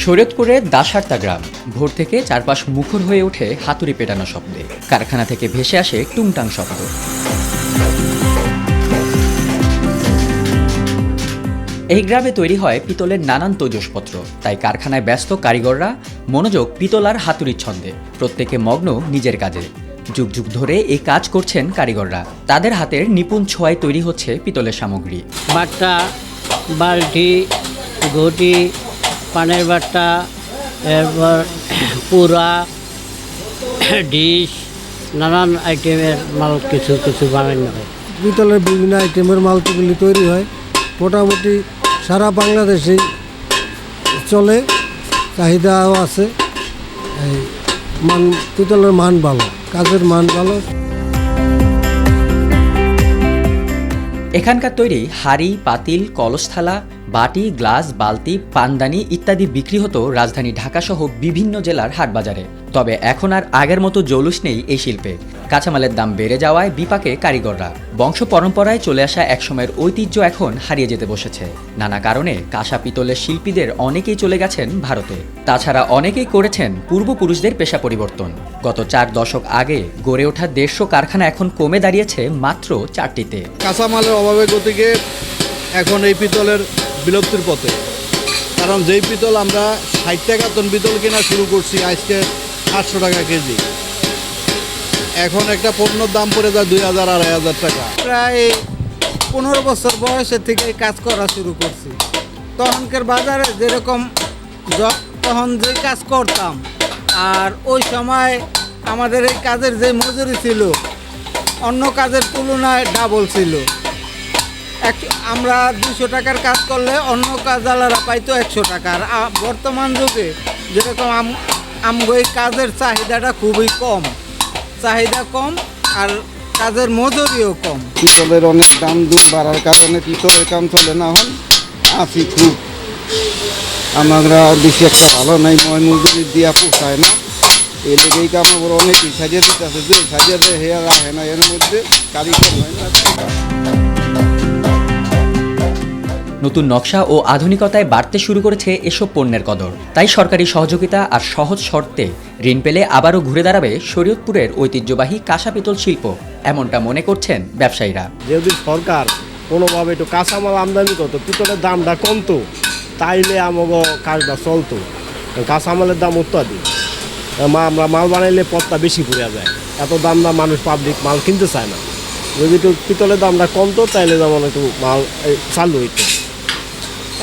শরীয়তপুরের দাসার্তা গ্রাম ভোর থেকে চারপাশ মুখর হয়ে ওঠে হাতুড়ি পেটানো শব্দে। কারখানা থেকে ভেসে আসে টুংটাং শব্দ। এই গ্রামে তৈরি হয় পিতলের নানান তৈজসপত্র, তাই কারখানায় ব্যস্ত কারিগররা মনোযোগ পিতল আর হাতুড়ির ছন্দে, প্রত্যেকে মগ্ন নিজের কাজে। যুগ যুগ ধরে এই কাজ করছেন কারিগররা। তাদের হাতের নিপুণ ছোঁয়ায় তৈরি হচ্ছে পিতলের সামগ্রী। বাট্টা, বালতি, ঘটি, পানের বাট্টা, এরপর পুরা, ডিশ, নানান আইটেমের মাল কিছু কিছু বানানো হয়। পিতলের বিভিন্ন আইটেমের মালগুলি তৈরি হয়, মোটামুটি সারা বাংলাদেশেই চলে, চাহিদাও আছে। এই পিতলের মান ভালো, কাজের মান ভালো। এখানকার তৈরি হাঁড়ি, পাতিল, কলস থালা, বাটি, গ্লাস, বালতি, পানদানি ইত্যাদি বিক্রি হতো রাজধানী ঢাকাসহ বিভিন্ন জেলার হাটবাজারে। তবে এখন আর আগের মতো জৌলুস নেই এই শিল্পে। কাঁচামালের দাম বেড়ে যাওয়ায় বিপাকে কারিগররা। বংশ পরম্পরায় চলে আসা একসময়ের ঐতিহ্য এখন হারিয়ে যেতে বসেছে। নানা কারণে কাঁসা পিতলের শিল্পীদের অনেকেই চলে গেছেন ভারতে। তাছাড়া অনেকেই করেছেন পূর্বপুরুষদের পেশা পরিবর্তন। গত 4 দশক আগে গড়ে ওঠা 150 কারখানা এখন কমে দাঁড়িয়েছে মাত্র 4টিতে। কাঁচামালের অভাবে গতিকে এখন এই পিতলের বিলুপ্তির পথে। কারণ যেই পিতল আমরা 60 টাকা টন পিতল কেনা শুরু করছি, আজকে 800 টাকা কেজি। এখন একটা পণ্যর দাম পড়ে যায় 2000 2500 টাকা। প্রায় 15 বছর বয়সের থেকে কাজ করা শুরু করছি। তখনকার বাজারে যেরকম তখন যে কাজ করতাম, আর ওই সময় আমাদের এই কাজের যে মজুরি ছিল অন্য কাজের তুলনায় ডাবল ছিল। আমরা 200 টাকার কাজ করলে অন্য কাজওয়ালারা পাইতো 100 টাকা। আর বর্তমান যুগে যেরকম এই কাজের চাহিদাটা খুবই কম, চাহিদা কম আর কাজের মজুরিও কম। পিতলের অনেক দাম বাড়ার কারণে পিতলের কাম চলে না। হন আছি খুব আমরা বেশি একটা ভালো নাই, মজুরি দিয়া পোষায় না। এই লেগেই কাম আবার অনেকই সাজিয়ে দিতে আছে, যে সাজিয়ে দেয় হেয়া রাখে না, এর মধ্যে কারিগর হয় না। নতুন নকশা ও আধুনিকতায় বাড়তে শুরু করেছে এসব পণ্যের কদর। তাই সরকারি সহযোগিতা আর সহজ শর্তে ঋণ পেলে আবারও ঘুরে দাঁড়াবে শরীয়তপুরের ঐতিহ্যবাহী কাঁসা পিতল শিল্প, এমনটা মনে করছেন ব্যবসায়ীরা। যদি সরকার কোনোভাবে একটু কাঁচামাল আমদানি করতো, পিতলের দামটা কমতো, তাইলে আমাকে কাজটা চলতো। কাঁচামালের দাম অত্যাধিক, আমরা মাল বানাইলে পথটা বেশি ঘুরে যায়, এত দাম না, মানুষ পাবলিক মাল কিনতে চায় না। যদি একটু পিতলের দামটা কমতো তাইলে যেমন একটু মাল চালু হইতো।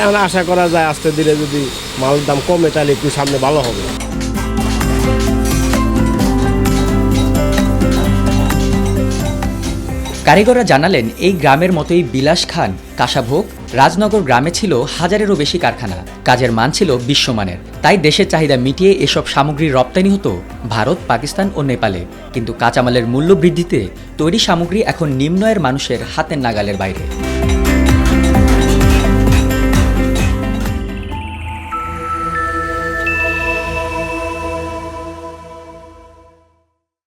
এখন আশা করা যায় আস্তে ধীরে যদি মালের দাম কমে তাহলে একটু সামনে ভালো হবে। কারিগররা জানালেন, এই গ্রামের মতোই বিলাস খান, কাঁসাভোগ, রাজনগর গ্রামে ছিল হাজারেরও বেশি কারখানা। কাজের মান ছিল বিশ্বমানের, তাই দেশের চাহিদা মিটিয়ে এসব সামগ্রীর রপ্তানি হতো ভারত, পাকিস্তান ও নেপালে। কিন্তু কাঁচামালের মূল্য বৃদ্ধিতে তৈরি সামগ্রী এখন নিম্ন আয়ের মানুষের হাতের নাগালের বাইরে।